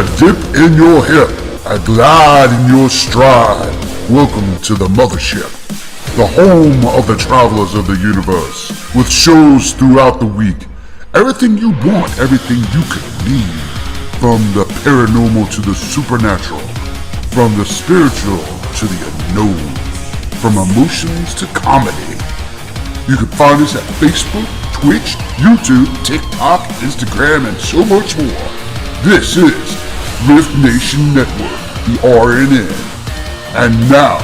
a dip in your hip, a glide in your stride. Welcome to the mothership, the home of the travelers of the universe, with shows throughout the week. Everything you want, everything you could need. From the paranormal to the supernatural, from the spiritual to the unknown, from emotions to comedy. You can find us at Facebook, Twitch, YouTube, TikTok, Instagram, and so much more. This is R.I.F.T Nation Network, the R&N. And now,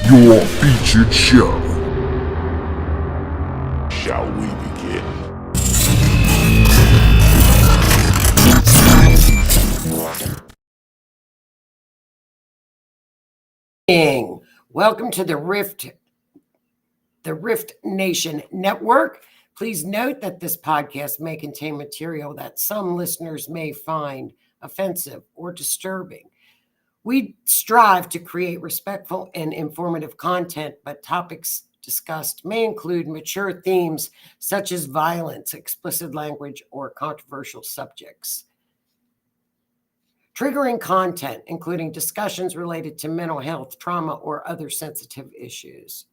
your featured show. Shall we begin? Welcome to the R.I.F.T Nation Network. Please note that this podcast may contain material that some listeners may find offensive or disturbing. We strive to create respectful and informative content, but topics discussed may include mature themes such as violence, explicit language, or controversial subjects. Triggering content, including discussions related to mental health, trauma, or other sensitive issues.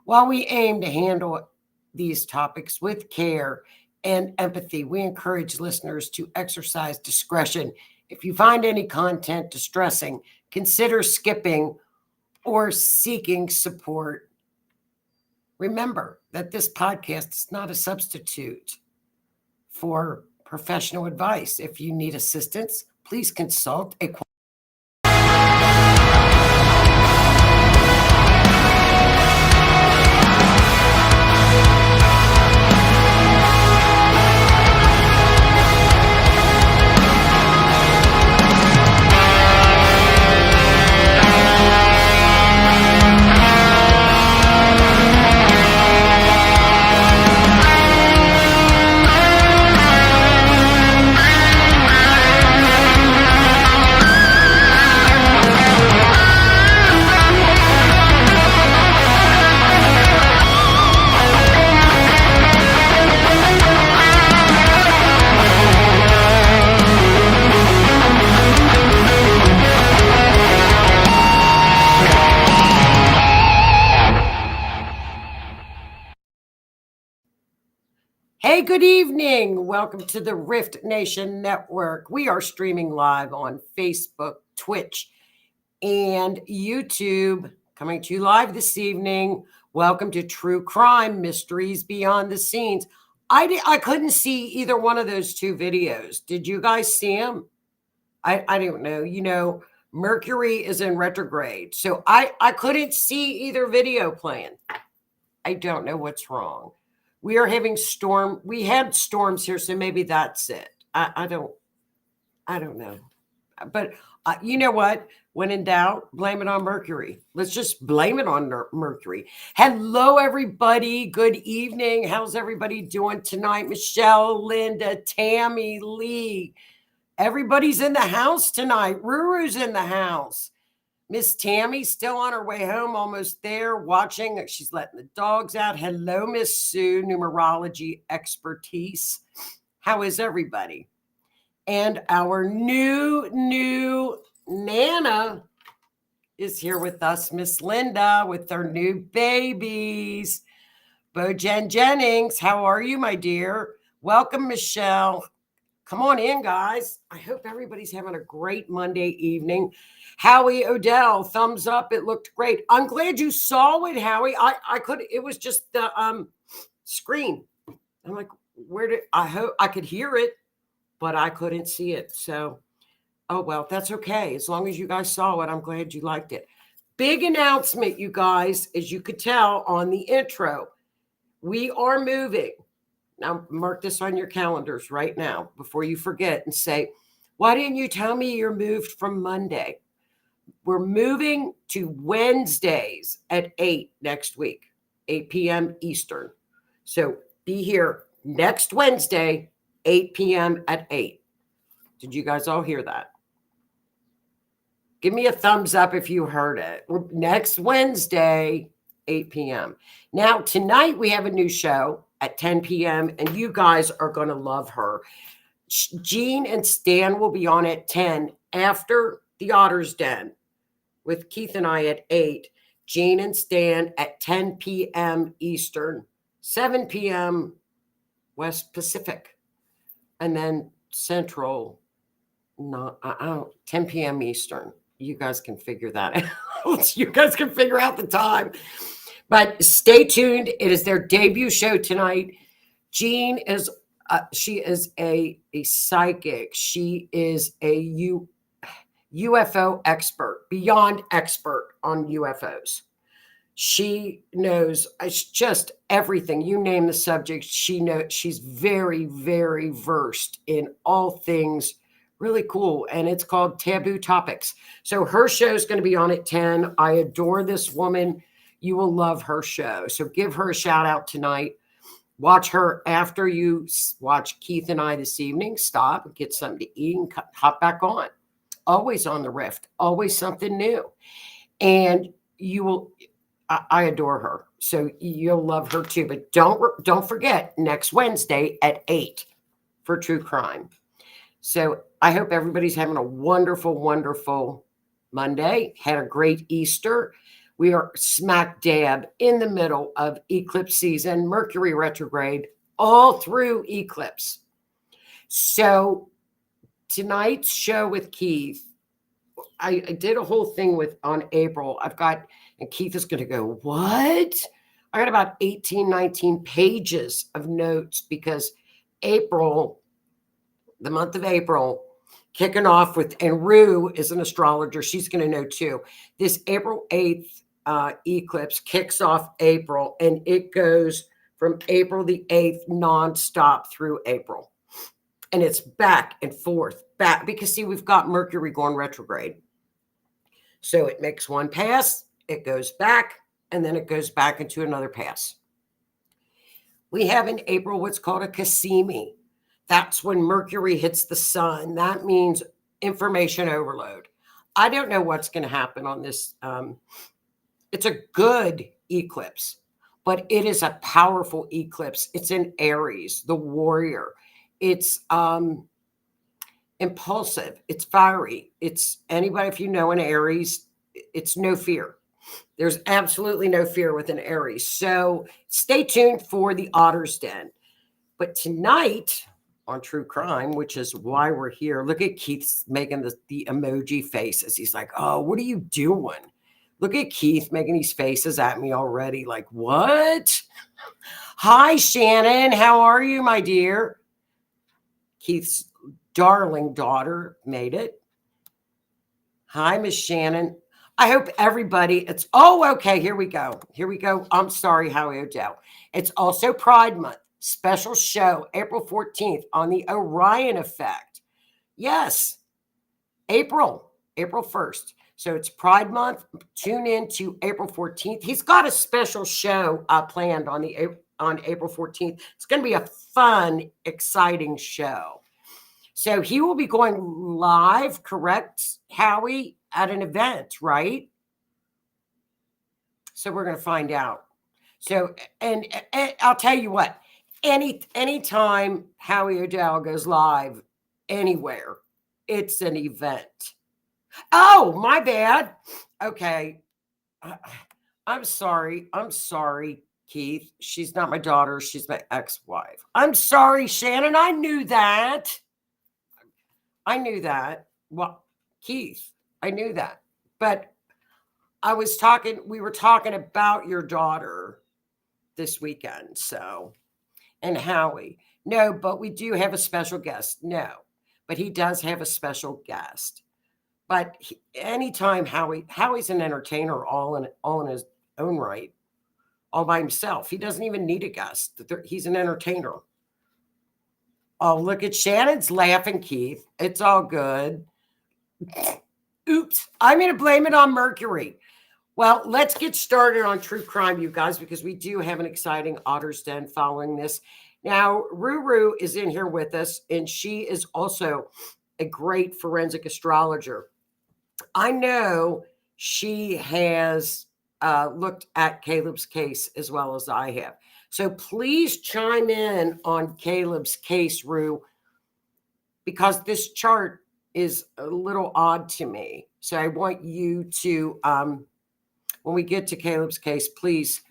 While we aim to handle these topics with care and empathy, we encourage listeners to exercise discretion. If you find any content distressing, consider skipping or seeking support. Remember that this podcast is not a substitute for professional advice. If you need assistance, please consult a Hey, good evening. Welcome to the R.I.F.T Nation Network. We are streaming live on Facebook, Twitch, and YouTube. Coming to you live this evening. Welcome to True Crime Mysteries Beyond the Scenes. I couldn't see either one of those two videos. Did you guys see them? I don't know. You know, Mercury is in retrograde, so I couldn't see either video playing. I don't know what's wrong. We are having we had storms here, so maybe that's it. I don't know. But you know what? When in doubt, blame it on Mercury. Let's just blame it on Mercury. Hello, everybody. Good evening. How's everybody doing tonight? Michelle, Linda, Tammy, Lee. Everybody's in the house tonight. Ruru's in the house. Miss Tammy still on her way home, almost there, watching. She's letting the dogs out. Hello, Miss Sue, numerology expertise. How is everybody? And our new Nana is here with us, Miss Linda, with her new babies. Bojen Jennings, how are you, my dear? Welcome, Michelle. Come on in, guys. I hope everybody's having a great Monday evening. Howie Odell, thumbs up. It looked great. I'm glad you saw it, Howie. It was just the screen. I'm like, I hope I could hear it, but I couldn't see it. So, oh, well, that's okay. As long as you guys saw it, I'm glad you liked it. Big announcement, you guys, as you could tell on the intro. We are moving. Now, mark this on your calendars right now before you forget and say, why didn't you tell me you're moved from Monday? We're moving to Wednesdays at 8 next week, 8 p.m. Eastern. So be here next Wednesday, 8 p.m. at 8. Did you guys all hear that? Give me a thumbs up if you heard it. Next Wednesday, 8 p.m. Now, tonight we have a new show at 10 p.m. and you guys are going to love her. Jean and Stan will be on at 10 after the Otter's Den with Keith and I at 8. Jean and Stan at 10 p.m. Eastern, 7 p.m. West Pacific, and then Central, 10 p.m. Eastern. You guys can figure that out. You guys can figure out the time. But stay tuned. It is their debut show tonight. Jean is she is a psychic. She is a UFO expert, beyond expert on UFOs. She knows just everything. You name the subject, she knows. She's very, very versed in all things really cool. And it's called Taboo Topics. So her show is going to be on at 10. I adore this woman. You will love her show. So give her a shout out tonight. Watch her after you watch Keith and I this evening. Stop, get something to eat, and hop back on. Always on the Rift, always something new. And you will, I adore her. So you'll love her too. But don't forget, next Wednesday at 8 for True Crime. So I hope everybody's having a wonderful, wonderful Monday. Had a great Easter. We are smack dab in the middle of eclipse season, Mercury retrograde, all through eclipse. So tonight's show with Keith, I did a whole thing on April. And Keith is going to go, what? I got about 18, 19 pages of notes because April, the month of April, kicking off with, and Rue is an astrologer. She's going to know too. This April 8th eclipse kicks off April, and it goes from April the 8th nonstop through April. And it's back and forth, back, because see, we've got Mercury going retrograde. So it makes one pass, it goes back, and then it goes back into another pass. We have in April what's called a Cassimi. That's when Mercury hits the sun. That means information overload. I don't know what's going to happen on this. It's a good eclipse, but it is a powerful eclipse. It's in Aries, the warrior. It's impulsive. It's fiery. It's anybody, if you know an Aries, it's no fear. There's absolutely no fear with an Aries. So stay tuned for the Otter's Den. But tonight on True Crime, which is why we're here, look at Keith's making the emoji faces. He's like, oh, what are you doing? Look at Keith making these faces at me already. Like, what? Hi, Shannon. How are you, my dear? Keith's darling daughter made it. Hi, Miss Shannon. I hope everybody, okay, here we go. Here we go. I'm sorry, Howie O'Dell. It's also Pride Month. Special show, April 14th on the Orion Effect. Yes, April 1st. So it's Pride Month. Tune in to April 14th. He's got a special show planned on April 14th. It's going to be a fun, exciting show. So he will be going live, correct, Howie, at an event, right? So we're going to find out. So, and I'll tell you what, anytime Howie O'Dell goes live anywhere, it's an event. Oh, my bad. Okay. I'm sorry, Keith. She's not my daughter. She's my ex-wife. I'm sorry, Shannon. I knew that. Well, Keith, I knew that. But we were talking about your daughter this weekend. So, and Howie. No, but we do have a special guest. No, but he does have a special guest. But anytime Howie's an entertainer all in his own right, all by himself. He doesn't even need a guest. He's an entertainer. Oh, look at Shannon's laughing, Keith. It's all good. Oops. I'm going to blame it on Mercury. Well, let's get started on True Crime, you guys, because we do have an exciting Otter's Den following this. Now, Ruru is in here with us, and she is also a great forensic astrologer. I know she has looked at Caleb's case as well as I have. So please chime in on Caleb's case, Rue. because this chart is a little odd to me. So I want you to, when we get to Caleb's case, please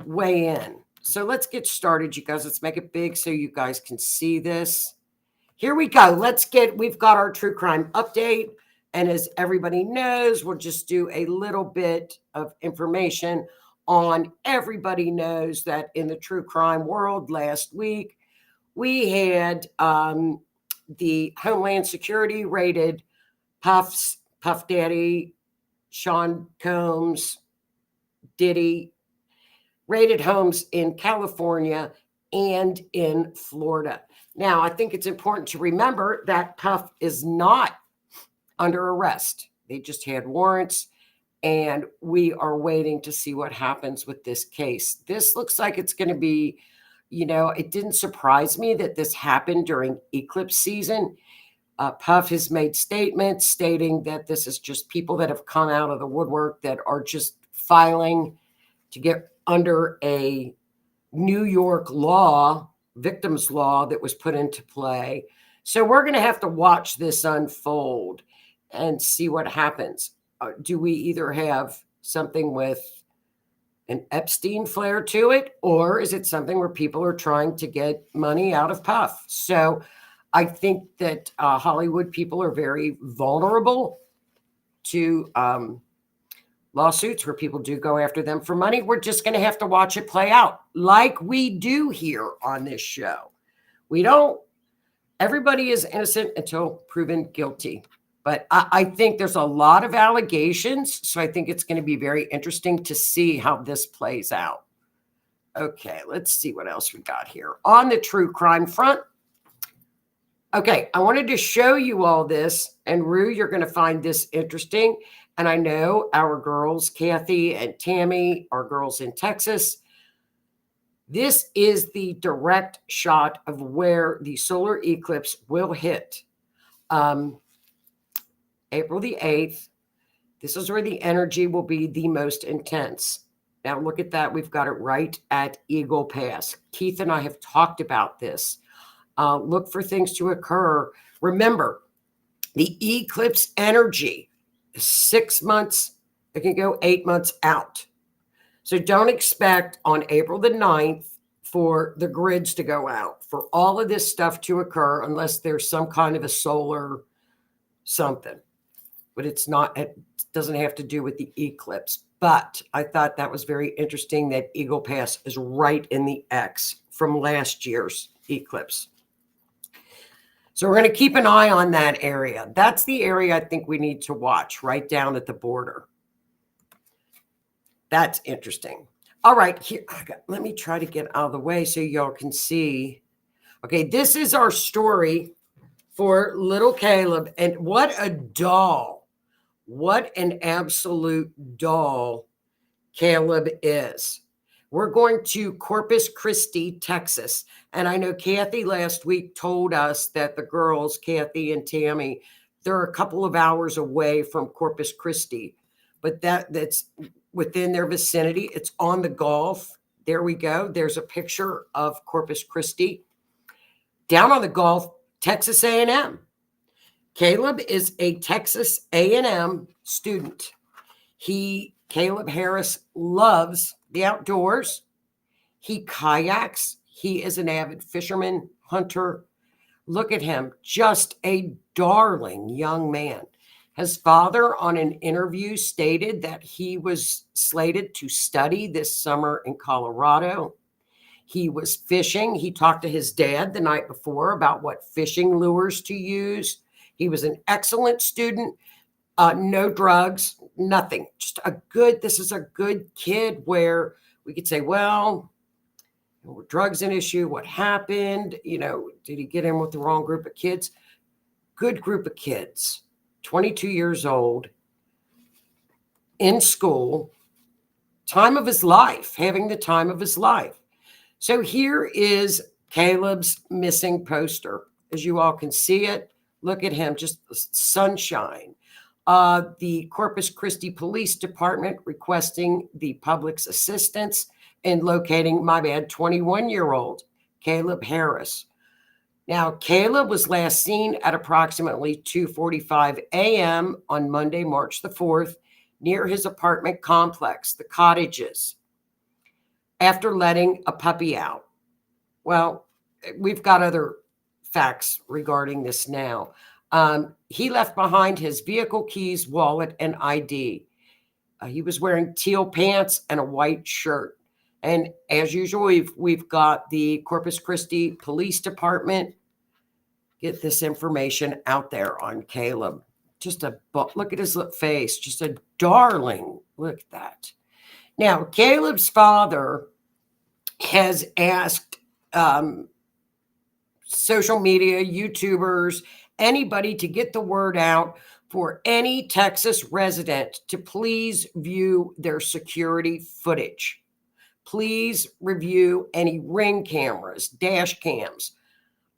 weigh in. So let's get started, you guys. Let's make it big so you guys can see this. Here we go. We've got our true crime update. And as everybody knows, we'll just do a little bit of information on. Everybody knows that in the true crime world last week, we had the Homeland Security raided Puff Daddy, Sean Combs, Diddy, raided homes in California and in Florida. Now, I think it's important to remember that Puff is not under arrest. They just had warrants, and we are waiting to see what happens with this case. This looks like it's going to be, it didn't surprise me that this happened during eclipse season. Puff has made statements stating that this is just people that have come out of the woodwork that are just filing to get under a New York law, victims law, that was put into play. So we're going to have to watch this unfold and see what happens. Do we either have something with an Epstein flair to it, or is it something where people are trying to get money out of Puff? So I think that Hollywood people are very vulnerable to lawsuits where people do go after them for money. We're just going to have to watch it play out like we do here on this show. Everybody is innocent until proven guilty. But I think there's a lot of allegations. So I think it's going to be very interesting to see how this plays out. Okay, let's see what else we got here on the true crime front. Okay, I wanted to show you all this. And Rue, you're going to find this interesting. And I know our girls, Kathy and Tammy, our girls in Texas. This is the direct shot of where the solar eclipse will hit. April the 8th. This is where the energy will be the most intense. Now look at that. We've got it right at Eagle Pass. Keith and I have talked about this. Look for things to occur. Remember, the eclipse energy is 6 months. It can go 8 months out. So don't expect on April the 9th for the grids to go out, for all of this stuff to occur, unless there's some kind of a solar something. But it doesn't have to do with the eclipse. But I thought that was very interesting that Eagle Pass is right in the X from last year's eclipse. So we're going to keep an eye on that area. That's the area I think we need to watch, right down at the border. That's interesting. All right, here, let me try to get out of the way so y'all can see. Okay, this is our story for little Caleb. And what a doll. What an absolute doll Caleb is. We're going to Corpus Christi, Texas. And I know Kathy last week told us that the girls, Kathy and Tammy, they're a couple of hours away from Corpus Christi. But that's within their vicinity. It's on the Gulf. There we go. There's a picture of Corpus Christi. Down on the Gulf, Texas A&M. Caleb is a Texas A&M student. Caleb Harris loves the outdoors. He kayaks. He is an avid fisherman, hunter. Look at him, just a darling young man. His father on an interview stated that he was slated to study this summer in Colorado. He was fishing. He talked to his dad the night before about what fishing lures to use. He was an excellent student, no drugs, nothing. This is a good kid where we could say, well, were drugs an issue? What happened? Did he get in with the wrong group of kids? Good group of kids, 22 years old, in school, time of his life, having the time of his life. So here is Caleb's missing poster. As you all can see it, look at him, just sunshine. The Corpus Christi Police Department requesting the public's assistance in locating, 21-year-old Caleb Harris. Now, Caleb was last seen at approximately 2:45 a.m. on Monday, March the 4th, near his apartment complex, the Cottages, after letting a puppy out. Well, we've got other facts regarding this now. He left behind his vehicle keys, wallet, and ID. He was wearing teal pants and a white shirt. And as usual, we've got the Corpus Christi Police Department get this information out there on Caleb. Just look at his face, just a darling. Look at that. Now, Caleb's father has asked social media, YouTubers, anybody to get the word out for any Texas resident to please view their security footage. Please review any ring cameras, dash cams.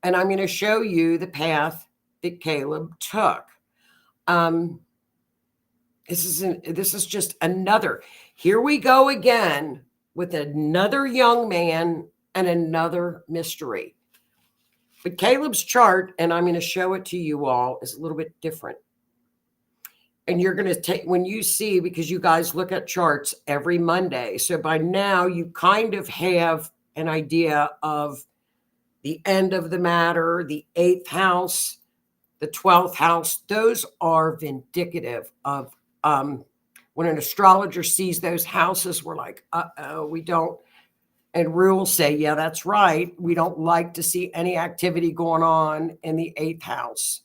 And I'm going to show you the path that Caleb took. This is just another. Here we go again with another young man and another mystery. But Caleb's chart, and I'm going to show it to you all, is a little bit different. And you're going to take, when you see, because you guys look at charts every Monday. So by now you kind of have an idea of the end of the matter, the 8th house, the 12th house. Those are vindicative of when an astrologer sees those houses, we're like, uh-oh, we don't. And rules say, yeah, that's right. We don't like to see any activity going on in the 8th house.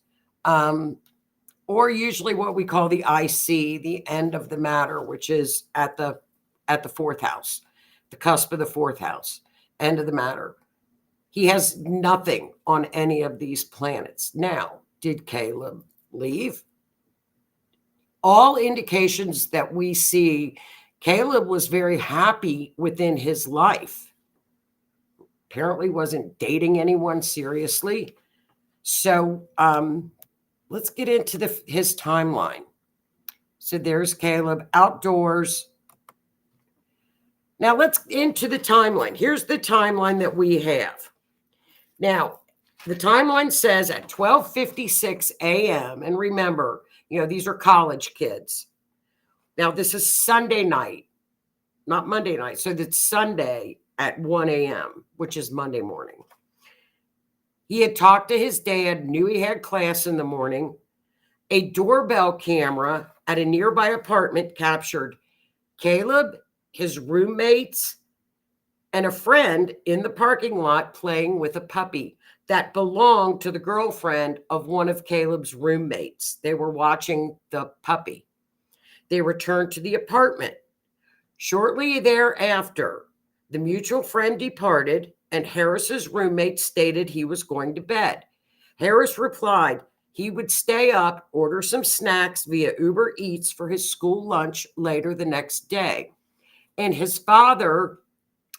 Or usually what we call the IC, the end of the matter, which is at the 4th house, the cusp of the 4th house, end of the matter. He has nothing on any of these planets. Now, did Caleb leave? All indications that we see, Caleb was very happy within his life. Apparently wasn't dating anyone seriously. So let's get into his timeline. So there's Caleb outdoors. Now let's into the timeline. Here's the timeline that we have. Now, the timeline says at 12:56 a.m. And remember, these are college kids. Now, this is Sunday night, not Monday night. So that's Sunday at 1 a.m., which is Monday morning. He had talked to his dad, knew he had class in the morning. A doorbell camera at a nearby apartment captured Caleb, his roommates, and a friend in the parking lot playing with a puppy that belonged to the girlfriend of one of Caleb's roommates. They were watching the puppy. They returned to the apartment. Shortly thereafter, the mutual friend departed, and Harris's roommate stated he was going to bed. Harris replied he would stay up, order some snacks via Uber Eats for his school lunch later the next day. And his father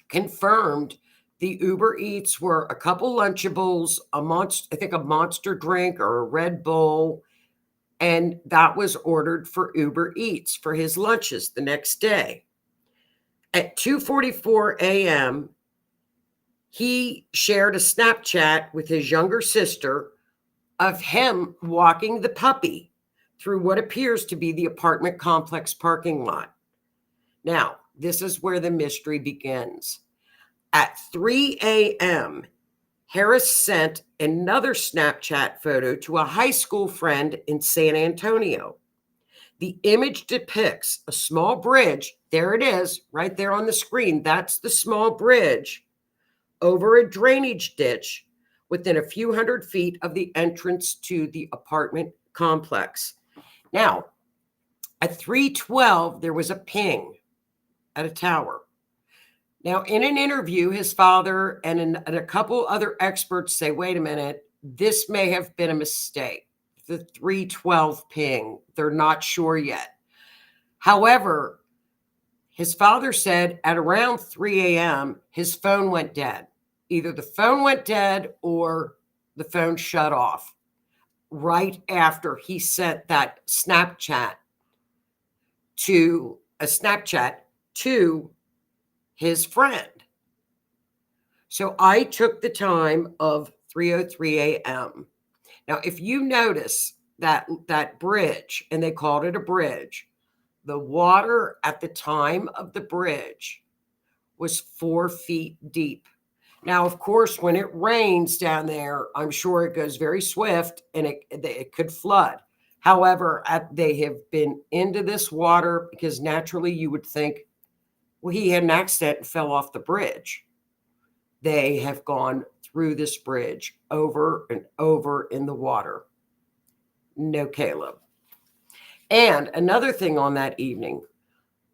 confirmed the Uber Eats were a couple Lunchables, a Monster drink or a Red Bull, and that was ordered for Uber Eats for his lunches the next day. At 2:44 a.m., he shared a Snapchat with his younger sister of him walking the puppy through what appears to be the apartment complex parking lot. Now, this is where the mystery begins. At 3 a.m., Harris sent another Snapchat photo to a high school friend in San Antonio. The image depicts a small bridge. There it is, right there on the screen. That's the small bridge over a drainage ditch within a few hundred feet of the entrance to the apartment complex. Now, at 3:12, there was a ping at a tower. Now, in an interview, his father and a couple other experts say, wait a minute, this may have been a mistake. The 3:12 ping, they're not sure yet. However, his father said at around 3 a.m., his phone went dead. Either the phone went dead or the phone shut off right after he sent that Snapchat to his friend. So I took the time of 3:03 a.m. Now, if you notice that bridge, and they called it a bridge, the water at the time of the bridge was 4 feet deep. Now, of course, when it rains down there, I'm sure it goes very swift and it could flood. However, they have been into this water because naturally you would think, well, he had an accident and fell off the bridge. They have gone through this bridge over and over in the water. No Caleb. And another thing on that evening,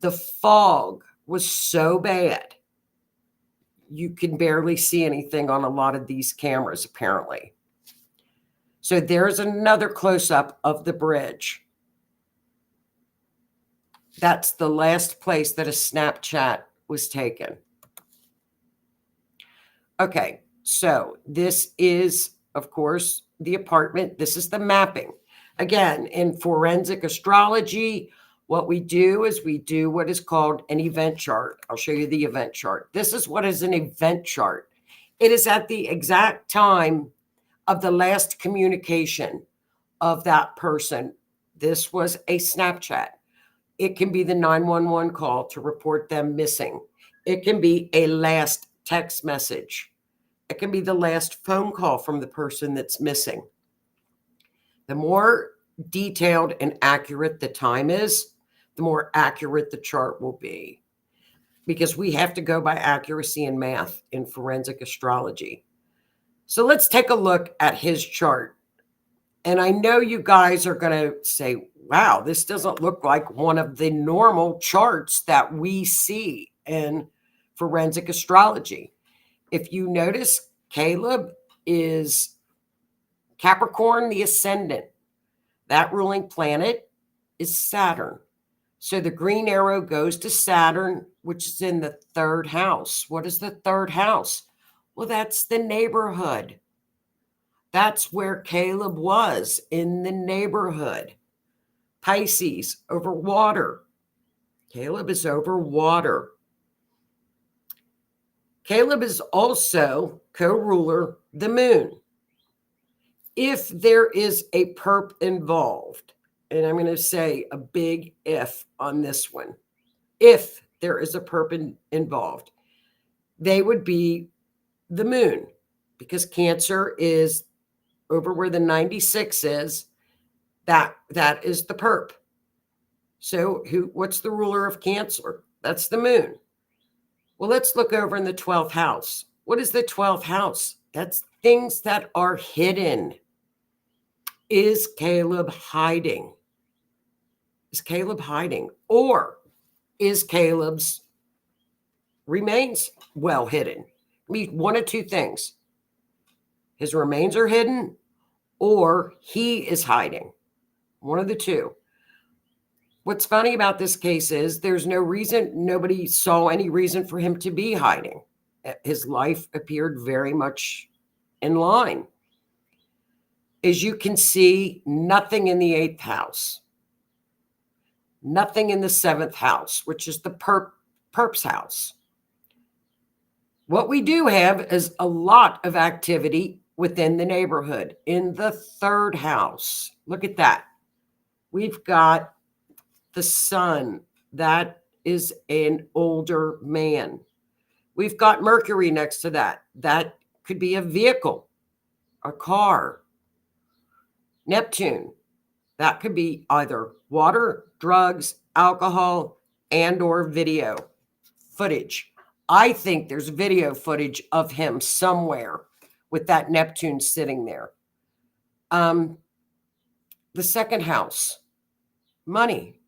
the fog was so bad, you can barely see anything on a lot of these cameras, apparently. So there's another close-up of the bridge. That's the last place that a Snapchat was taken. Okay, so this is, of course, the apartment. This is the mapping. Again, in Forensic Astrology, what we do is we do what is called an event chart. I'll show you the event chart. This is what is an event chart. It is at the exact time of the last communication of that person. This was a Snapchat. It can be the 911 call to report them missing. It can be a last text message. It can be the last phone call from the person that's missing. The more detailed and accurate the time is, the more accurate the chart will be, because we have to go by accuracy in math in forensic astrology. So let's take a look at his chart. And I know you guys are going to say, wow, this doesn't look like one of the normal charts that we see in forensic astrology. If you notice, Caleb is Capricorn, the ascendant. That ruling planet is Saturn. So the green arrow goes to Saturn, which is in the 3rd house. What is the 3rd house? Well, that's the neighborhood. That's where Caleb was, in the neighborhood. Pisces, over water. Caleb is over water. Caleb is also co-ruler the moon. If there is a perp involved, and I'm going to say a big if on this one, if there is a perp involved, they would be the moon, because Cancer is over where the 96 is. That is the perp. So what's the ruler of Cancer? That's the moon. Well, let's look over in the 12th house. What is the 12th house? That's things that are hidden. Is Caleb hiding? Is Caleb hiding? Or is Caleb's remains well hidden? I mean, one of two things. His remains are hidden, or he is hiding. One of the two. What's funny about this case is there's no reason, nobody saw any reason for him to be hiding. His life appeared very much in line. As you can see, nothing in the 8th house. Nothing in the 7th house, which is the perp's house. What we do have is a lot of activity within the neighborhood in the 3rd house. Look at that. We've got the sun. That is an older man. We've got Mercury next to that. That could be a vehicle, a car. Neptune. That could be either water, drugs, alcohol, and or video footage. I think there's video footage of him somewhere with that Neptune sitting there. The 2nd house, money.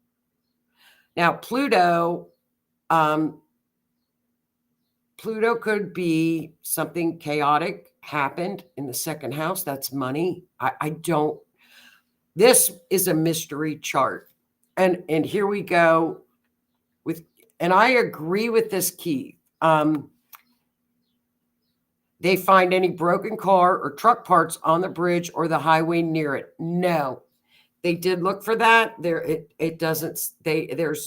Now, Pluto could be something chaotic happened in the 2nd house. That's money. This is a mystery chart. And here we go and I agree with this, Keith. They find any broken car or truck parts on the bridge or the highway near it? No. They did look for that. There's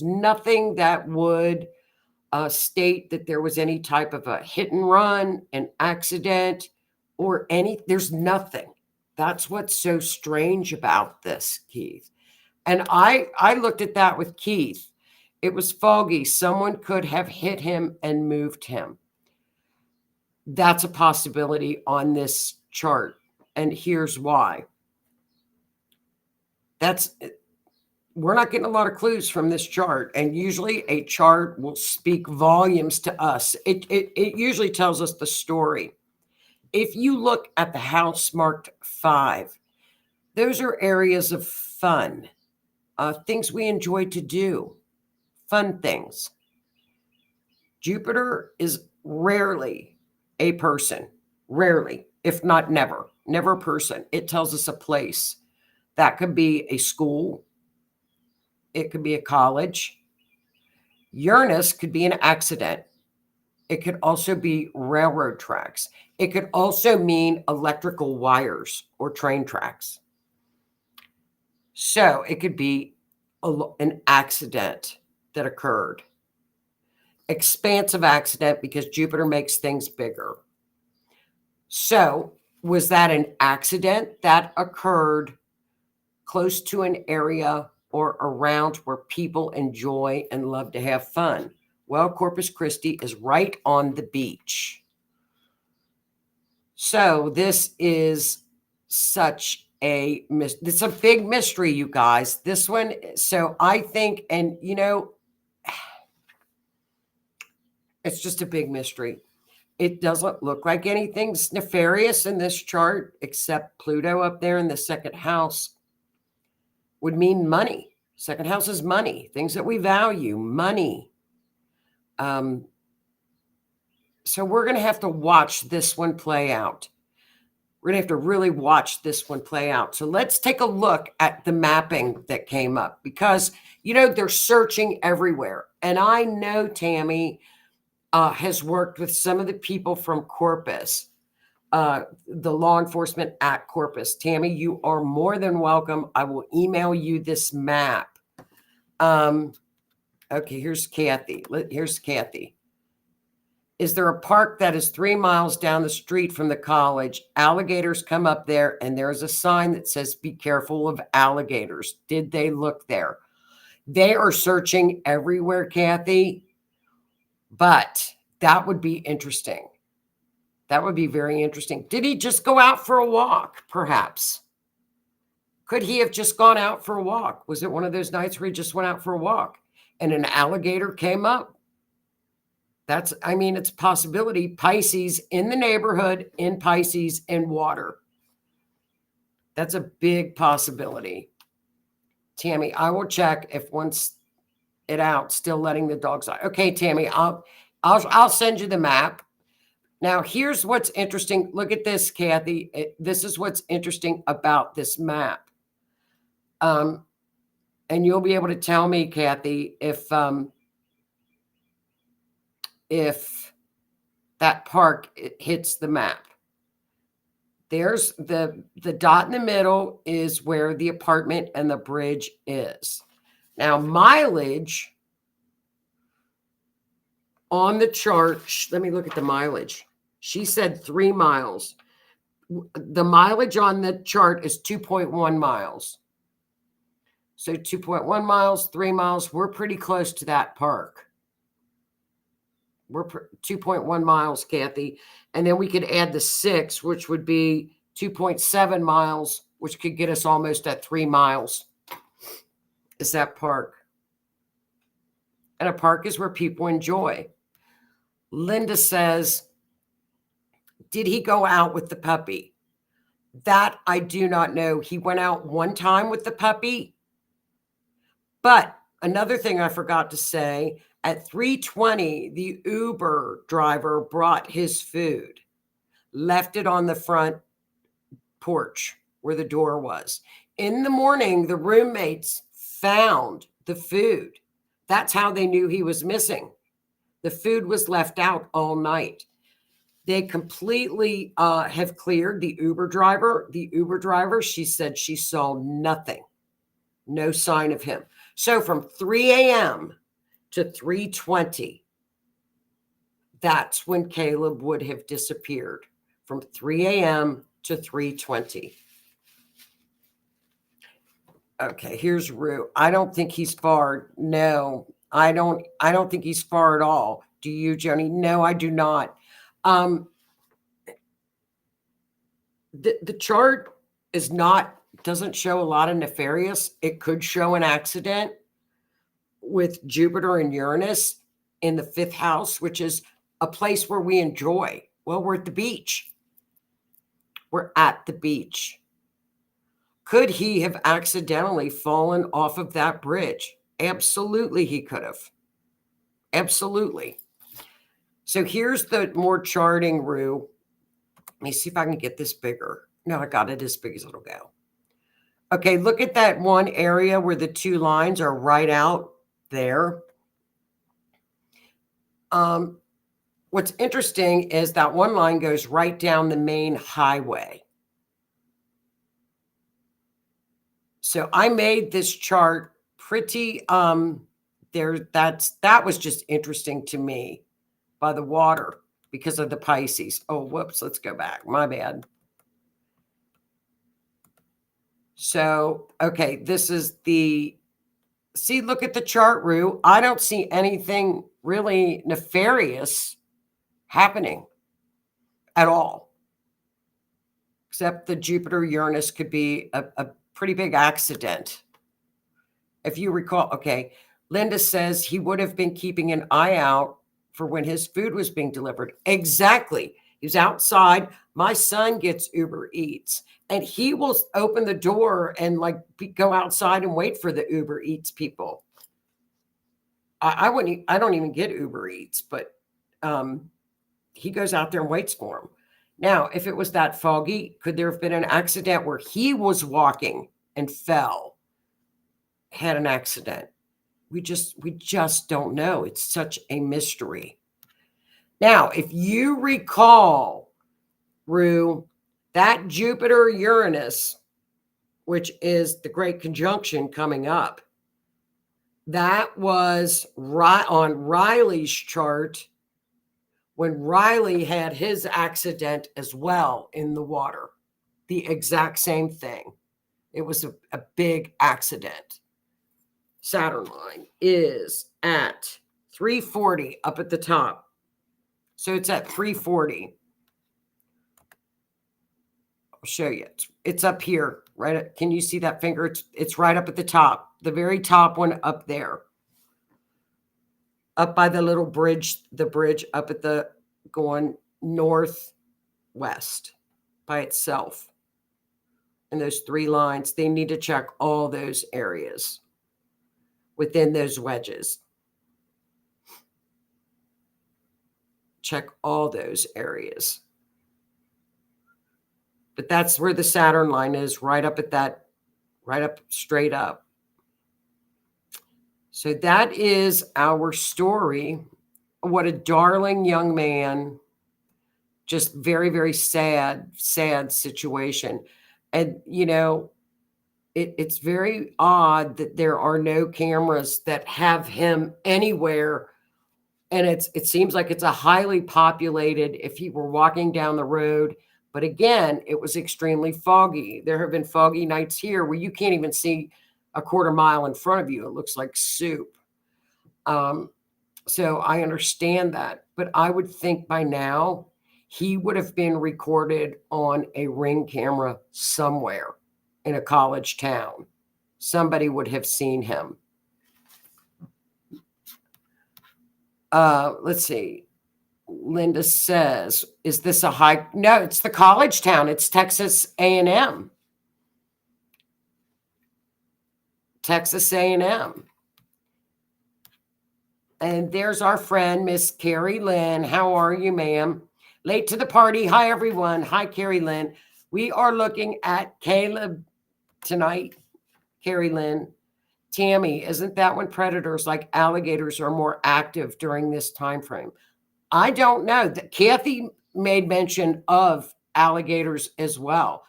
nothing that would state that there was any type of a hit and run, an accident, or there's nothing. That's what's so strange about this, Keith. And I looked at that with Keith. It was foggy. Someone could have hit him and moved him. That's a possibility on this chart. And here's why. We're not getting a lot of clues from this chart. And usually a chart will speak volumes to us. It usually tells us the story. If you look at the house marked 5, those are areas of fun, things we enjoy to do, fun things. Jupiter is rarely a person, rarely, if not never a person. It tells us a place. That could be a school. It could be a college. Uranus could be an accident. It could also be railroad tracks. It could also mean electrical wires or train tracks. So it could be an accident that occurred. Expansive accident, because Jupiter makes things bigger. So was that an accident that occurred close to an area or around where people enjoy and love to have fun? Well, Corpus Christi is right on the beach. So this is it's a big mystery, you guys. This one, so I think, and it's just a big mystery. It doesn't look like anything's nefarious in this chart, except Pluto up there in the second house would mean money. Second house is money, things that we value, money. So we're going to have to watch this one play out. We're going to have to really watch this one play out. So let's take a look at the mapping that came up, because, they're searching everywhere. And I know Tammy has worked with some of the people from Corpus, the law enforcement at Corpus. Tammy, you are more than welcome. I will email you this map. Okay, here's Kathy. Is there a park that is 3 miles down the street from the college? Alligators come up there, and there's a sign that says, "Be careful of alligators." Did they look there? They are searching everywhere, Kathy. But that would be interesting. That would be very interesting. Did he just go out for a walk, perhaps? Could he have just gone out for a walk? Was it one of those nights where he just went out for a walk and an alligator came up? It's a possibility. Pisces in the neighborhood, in Pisces, in water. That's a big possibility. Tammy, I will check if once it out, still letting the dogs out. Okay, Tammy, I'll send you the map. Now, here's what's interesting. Look at this, Kathy. This is what's interesting about this map. And you'll be able to tell me, Kathy, if that park hits the map. There's the dot in the middle is where the apartment and the bridge is. Now, mileage on the chart, let me look at the mileage. She said 3 miles. The mileage on the chart is 2.1 miles. So 2.1 miles, 3 miles, we're pretty close to that park. We're 2.1 miles, Kathy. And then we could add the 6, which would be 2.7 miles, which could get us almost at 3 miles. Is that park. And a park is where people enjoy. Linda says, did he go out with the puppy? That I do not know. He went out one time with the puppy. But another thing I forgot to say, at 3:20, the Uber driver brought his food, left it on the front porch where the door was. In the morning, the roommates found the food. That's how they knew he was missing. The food was left out all night. They completely have cleared the Uber driver. The Uber driver, she said she saw nothing, no sign of him. So from 3 a.m. to 3:20, that's when Caleb would have disappeared from 3 a.m. to 3:20. Okay, here's Rue. I don't think he's far. No, I don't think he's far at all. Do you, Joni? No, I do not. The chart doesn't show a lot of nefarious. It could show an accident with Jupiter and Uranus in the 5th house, which is a place where we enjoy. Well, we're at the beach. We're at the beach. Could he have accidentally fallen off of that bridge? Absolutely, he could have. Absolutely. So here's the more charting, Rue. Let me see if I can get this bigger. No, I got it as big as it'll go. Okay, look at that one area where the 2 lines are right out there. What's interesting is that one line goes right down the main highway. So I made this chart pretty that was just interesting to me by the water because of the Pisces. Oh, whoops, let's go back. My bad. So, okay, this is look at the chart, Rue. I don't see anything really nefarious happening at all, except the Jupiter Uranus could be a pretty big accident. If you recall, okay, Linda says he would have been keeping an eye out for when his food was being delivered. Exactly. He was outside. My son gets Uber Eats, and he will open the door and go outside and wait for the Uber Eats people. I don't even get Uber Eats, but he goes out there and waits for him. Now, if it was that foggy, could there have been an accident where he was walking and fell, had an accident? We just don't know. It's such a mystery. Now, if you recall, Rue, that Jupiter Uranus, which is the great conjunction coming up, that was right on Riley's chart when Riley had his accident as well in the water. The exact same thing. It was a big accident. Saturn line is at 340 up at the top. So it's at 340. I'll show you. It's up here, right? Can you see that finger? It's right up at the top, the very top one up there. Up by the little bridge, the bridge up at the going northwest by itself. And those 3 lines, they need to check all those areas within those wedges. Check all those areas. But that's where the Saturn line is, right up at that, right up, straight up. So that is our story. What a darling young man. Just very, very sad situation. And, it's very odd that there are no cameras that have him anywhere. And it seems like it's a highly populated, if he were walking down the road. But again, it was extremely foggy. There have been foggy nights here where you can't even see a quarter mile in front of you. It looks like soup. So I understand that. But I would think by now he would have been recorded on a Ring camera somewhere in a college town. Somebody would have seen him. Let's see. Linda says, is this a high? No, it's the college town. It's Texas A&M. Texas A&M. And there's our friend, Miss Carrie Lynn. How are you, ma'am? Late to the party. Hi, everyone. Hi, Carrie Lynn. We are looking at Caleb tonight. Carrie Lynn. Tammy, isn't that when predators like alligators are more active during this time frame? I don't know. Kathy made mention of alligators as well.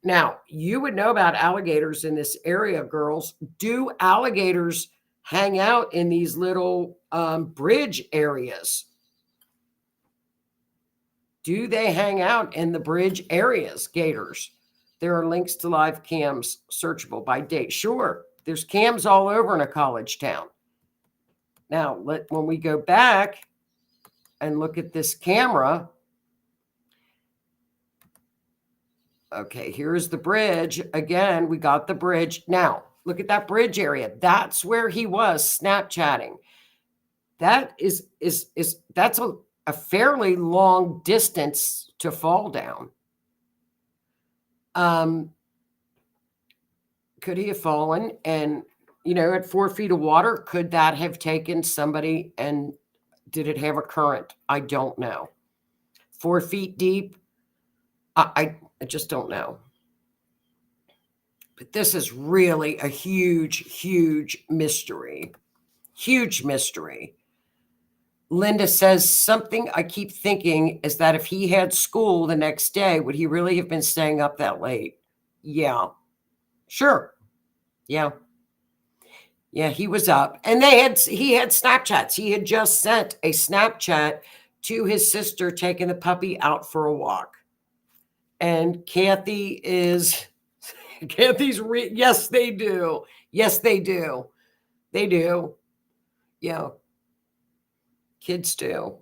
Now, you would know about alligators in this area, girls. Do alligators hang out in these little bridge areas? Do they hang out in the bridge areas, gators? There are links to live cams searchable by date. Sure, there's cams all over in a college town. Now, when we go back and look at this camera, okay, here's the bridge. Again, we got the bridge. Now, look at that bridge area. That's where he was Snapchatting. That's a fairly long distance to fall down. Could he have fallen and, at 4 feet of water, could that have taken somebody, and did it have a current? I don't know. 4 feet deep, I just don't know. But this is really a huge, huge mystery. Huge mystery. Linda says, something I keep thinking is that if he had school the next day, would he really have been staying up that late? Yeah. Sure. Yeah. Yeah, he was up. And he had Snapchats. He had just sent a Snapchat to his sister taking the puppy out for a walk. And Kathy's yes, they do. Yes, they do. They do. Yeah. Kids do.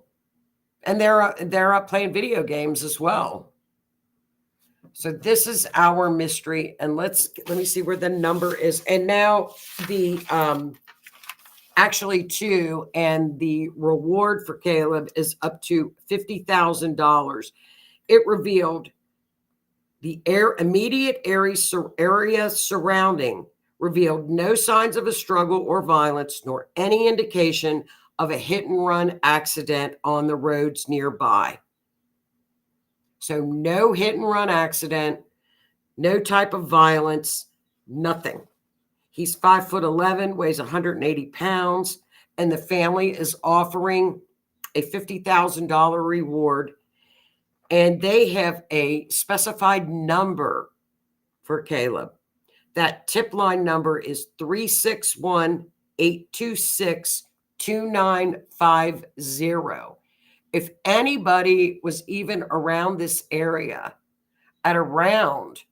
And they're up playing video games as well. So this is our mystery. And let me see where the number is. And now the actually two, and the reward for Caleb is up to $50,000. It revealed the immediate area surrounding revealed no signs of a struggle or violence, nor any indication of a hit and run accident on the roads nearby. So no hit and run accident, no type of violence, nothing. He's 5'11", weighs 180 pounds, and the family is offering a $50,000 reward. And they have a specified number for Caleb. That tip line number is 361-826-2950. If anybody was even around this area at around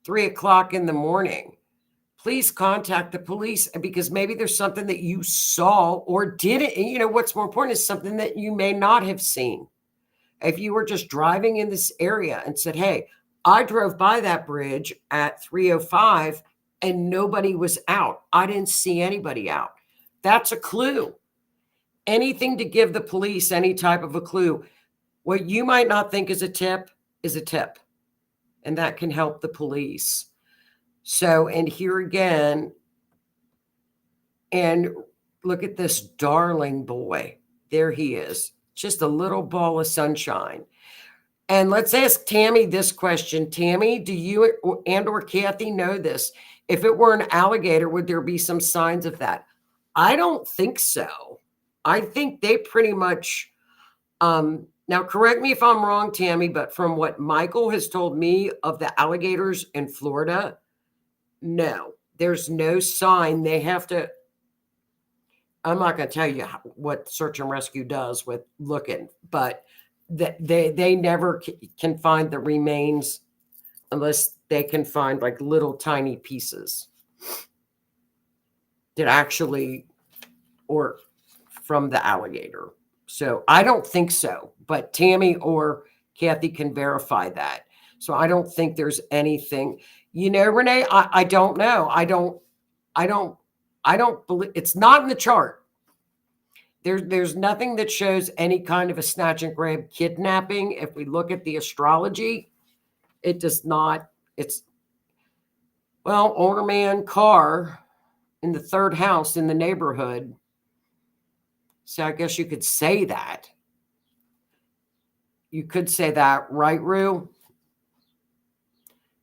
3 o'clock in the morning, please contact the police, because maybe there's something that you saw or didn't. What's more important is something that you may not have seen. If you were just driving in this area and said, hey, I drove by that bridge at 3:05 and nobody was out. I didn't see anybody out. That's a clue. Anything to give the police any type of a clue. What you might not think is a tip is a tip. And that can help the police. So, and here again, and look at this darling boy. There he is. Just a little ball of sunshine. And let's ask Tammy this question. Tammy, do you or Kathy know this? If it were an alligator, would there be some signs of that? I don't think so. I think they pretty much, now correct me if I'm wrong, Tammy, but from what Michael has told me of the alligators in Florida, no, there's no sign. They have to, I'm not going to tell you what search and rescue does with looking, but they never can find the remains unless they can find like little tiny pieces that actually, or from the alligator. So I don't think so, but Tammy or Kathy can verify that. So I don't think there's anything, Renee, I don't know. I don't believe, it's not in the chart. There's nothing that shows any kind of a snatch and grab kidnapping. If we look at the astrology, it does not. It's, well, older man car in the third house in the neighborhood. So I guess you could say that. You could say that, right, Rue?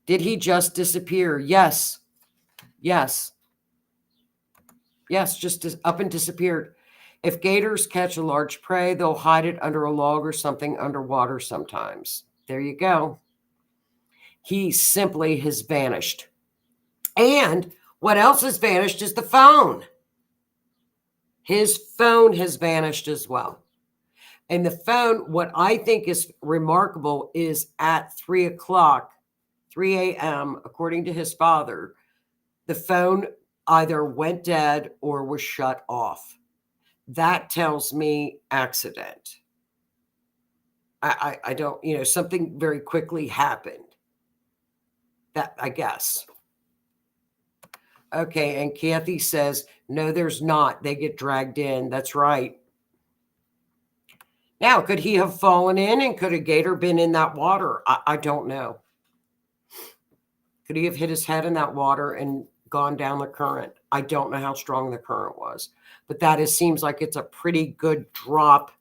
Did he just disappear? Yes. Yes. Yes, just up and disappeared. If gators catch a large prey, they'll hide it under a log or something underwater sometimes. There you go. He simply has vanished. And what else has vanished is the phone. His phone has vanished as well. And the phone, what I think is remarkable is at 3 o'clock, 3 a.m., according to his father, the phone either went dead or was shut off. That tells me accident. I don't, something very quickly happened. That, I guess. Okay, and Kathy says, no, there's not. They get dragged in. That's right. Now, could he have fallen in, and could a gator been in that water? I don't know. Could he have hit his head in that water and gone down the current? I don't know how strong the current was, but seems like it's a pretty good drop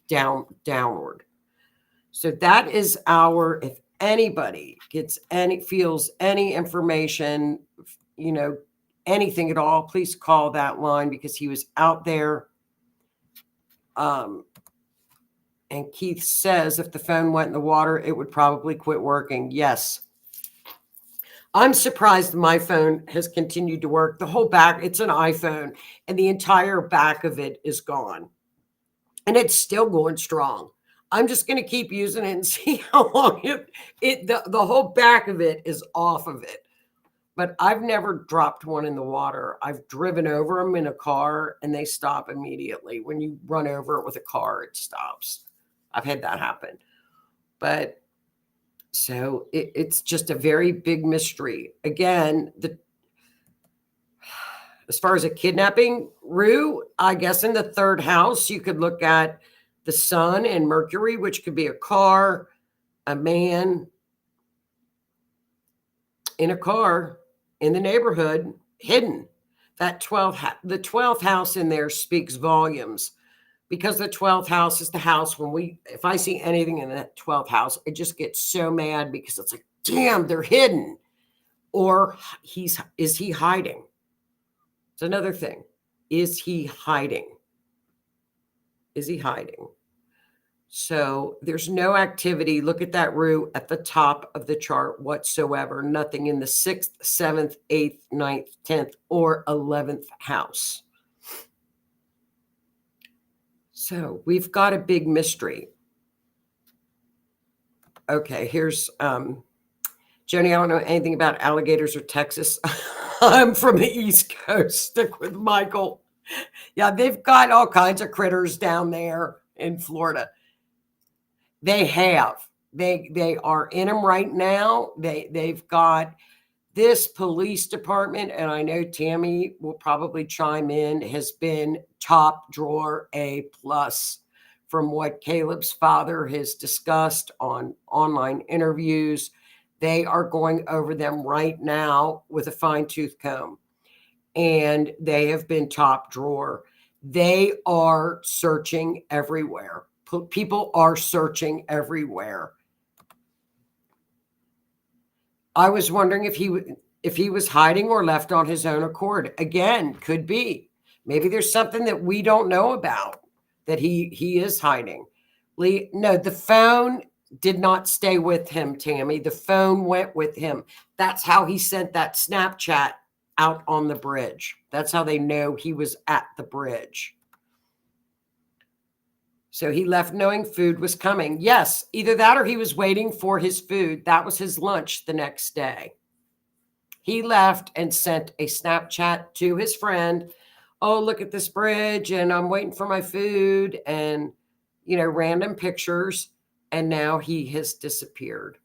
downward. So that is if anybody feels any information, anything at all, please call that line, because he was out there. And Keith says if the phone went in the water, it would probably quit working. Yes. I'm surprised my phone has continued to work. The whole back, it's an iPhone, and the entire back of it is gone. And it's still going strong. I'm just going to keep using it and see how long the whole back of it is off of it. But I've never dropped one in the water. I've driven over them in a car, and they stop immediately. When you run over it with a car, it stops. I've had that happen. But so it's just a very big mystery. Again, as far as a kidnapping, Rue, I guess in the third house, you could look at the sun and Mercury, which could be a car, a man in a car in the neighborhood, hidden. The 12th house in there speaks volumes, because the 12th house is the house if I see anything in that 12th house, I just get so mad, because it's like, damn, they're hidden. Or is he hiding? It's another thing. Is he hiding? Is he hiding? So there's no activity. Look at that Rue at the top of the chart whatsoever. Nothing in the 6th, 7th, 8th, 9th, 10th, or 11th house. So we've got a big mystery. Okay, here's Joni. I don't know anything about alligators or Texas. I'm from the East Coast. Stick with Michael. Yeah, they've got all kinds of critters down there in Florida. They have. They are in them right now. They've got this police department, and I know Tammy will probably chime in, has been top drawer A+, from what Caleb's father has discussed on online interviews. They are going over them right now with a fine-tooth comb, and they have been top drawer. They are searching everywhere. People are searching everywhere. I was wondering if he was hiding or left on his own accord. Again, could be. Maybe there's something that we don't know about, that he is hiding. No, the phone did not stay with him, Tammy. The phone went with him. That's how he sent that Snapchat out on the bridge. That's how they know he was at the bridge. So he left knowing food was coming. Yes, either that or he was waiting for his food. That was his lunch the next day. He left and sent a Snapchat to his friend. Oh, look at this bridge, and I'm waiting for my food, and, random pictures. And now he has disappeared.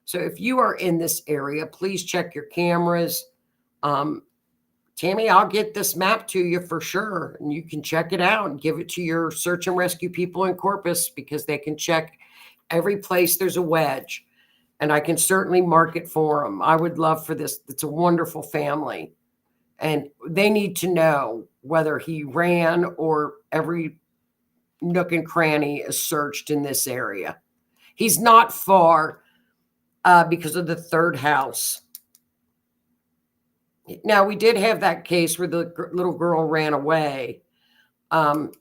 So if you are in this area, please check your cameras. Tammy, I'll get this map to you for sure, and you can check it out and give it to your search and rescue people in Corpus, because they can check every place there's a wedge, and I can certainly mark it for them. I would love for this. It's a wonderful family, and they need to know whether he ran or every nook and cranny is searched in this area. He's not far because of the third house. Now, we did have that case where the little girl ran away, and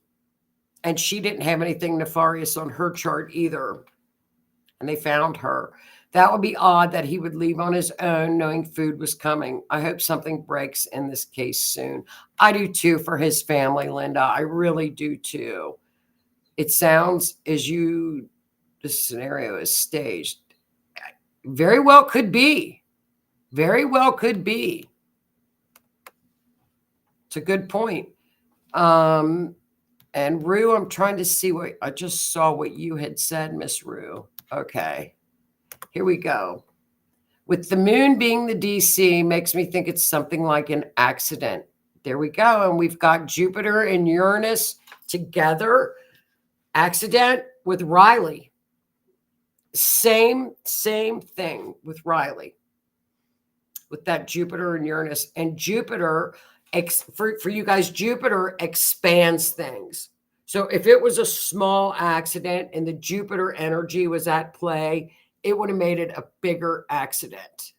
she didn't have anything nefarious on her chart either, and they found her. That would be odd that he would leave on his own knowing food was coming. I hope something breaks in this case soon. I do too, for his family, Linda. I really do too. It sounds this scenario is staged. Very well could be. Very well could be. It's a good point. And Rue, I'm trying to see what I just saw what you had said, Miss Rue. Okay. Here we go. With the moon being the DC makes me think it's something like an accident. There we go. And we've got Jupiter and Uranus together. Accident with Riley. Same thing with Riley. With that Jupiter and Uranus. And Jupiter, for you guys, Jupiter expands things. So if it was a small accident and the Jupiter energy was at play, it would have made it a bigger accident.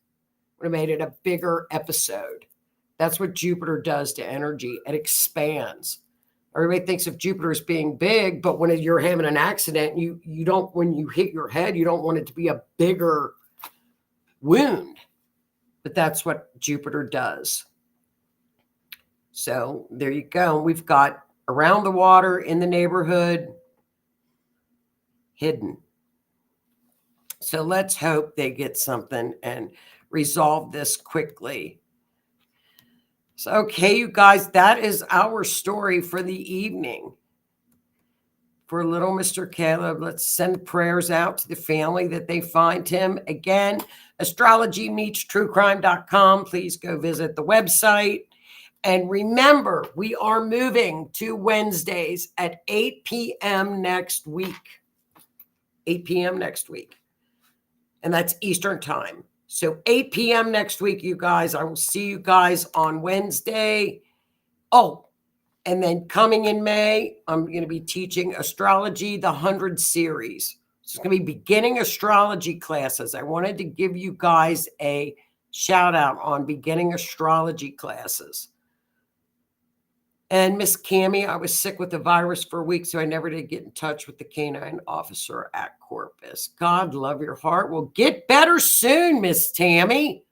Would have made it a bigger episode. That's what Jupiter does to energy. It expands. Everybody thinks of Jupiter as being big, but when you're having an accident, you don't, when you hit your head, you don't want it to be a bigger wound. But that's what Jupiter does. So there you go. We've got around the water, in the neighborhood, hidden. So let's hope they get something and resolve this quickly. So, okay, you guys, that is our story for the evening. For little Mr. Caleb, let's send prayers out to the family that they find him. Again, astrologymeetstruecrime.com. Please go visit the website. And remember, we are moving to Wednesdays at 8 p.m. next week. 8 p.m. next week. And that's Eastern time. So 8 p.m. next week, you guys. I will see you guys on Wednesday. Oh, and then coming in May, I'm going to be teaching Astrology, the 100 series. It's going to be beginning astrology classes. I wanted to give you guys a shout out on beginning astrology classes. And Miss Cammie, I was sick with the virus for a week, so I never did get in touch with the canine officer at Corpus. God love your heart. Well, get better soon, Miss Tammy.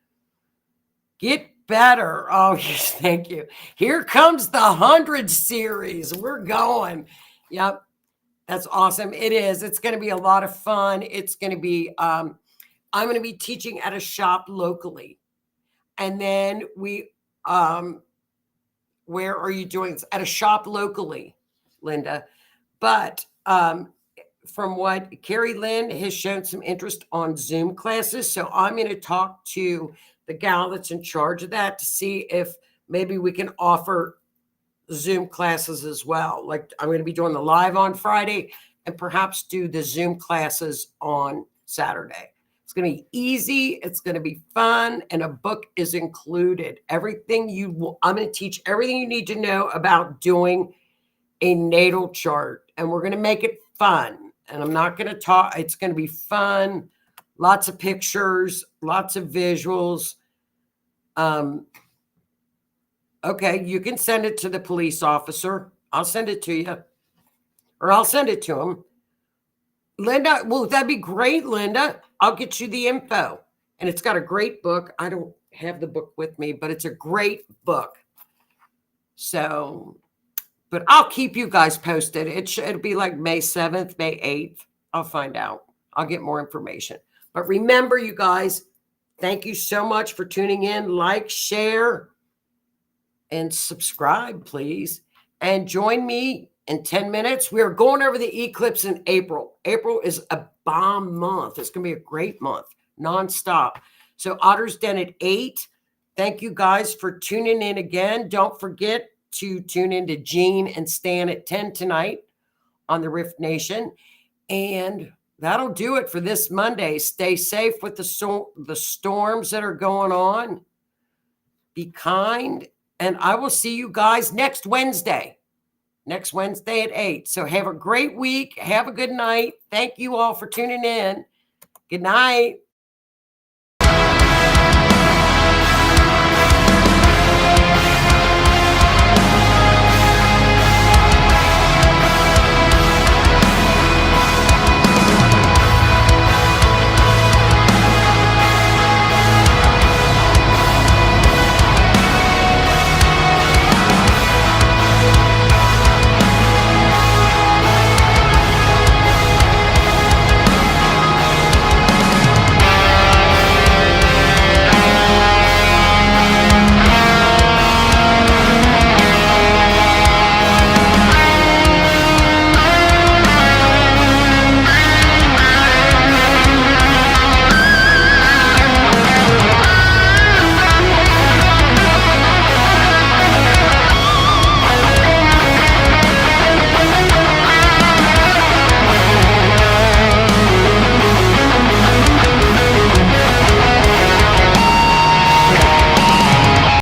Get better. Oh, yes, thank you. Here comes the 100 series. We're going. Yep, that's awesome. It is. It's going to be a lot of fun. It's going to be, I'm going to be teaching at a shop locally. And then where are you doing this? At a shop locally, Linda. But from what Carrie Lynn has shown some interest on Zoom classes. So I'm going to talk to the gal that's in charge of that to see if maybe we can offer Zoom classes as well. Like I'm going to be doing the live on Friday and perhaps do the Zoom classes on Saturday. It's going to be easy. It's going to be fun. And a book is included. I'm going to teach everything you need to know about doing a natal chart. And we're going to make it fun. And I'm not going to talk. It's going to be fun. Lots of pictures, lots of visuals. Okay, you can send it to the police officer. I'll send it to you. Or I'll send it to him. Linda, well, that'd be great, Linda. I'll get you the info. And it's got a great book. I don't have the book with me, but it's a great book. So, but I'll keep you guys posted. It'll be like May 7th, May 8th. I'll find out. I'll get more information. But remember, you guys, thank you so much for tuning in. Like, share, and subscribe, please. And join me in 10 minutes. We are going over the eclipse in April. April is a bomb month. It's going to be a great month, nonstop. So Otter's Den at 8. Thank you guys for tuning in again. Don't forget to tune in to Jean and Stan at 10 tonight on the R.I.F.T Nation. And that'll do it for this Monday. Stay safe with the storms that are going on. Be kind. And I will see you guys next Wednesday. Next Wednesday at 8. So have a great week. Have a good night. Thank you all for tuning in. Good night.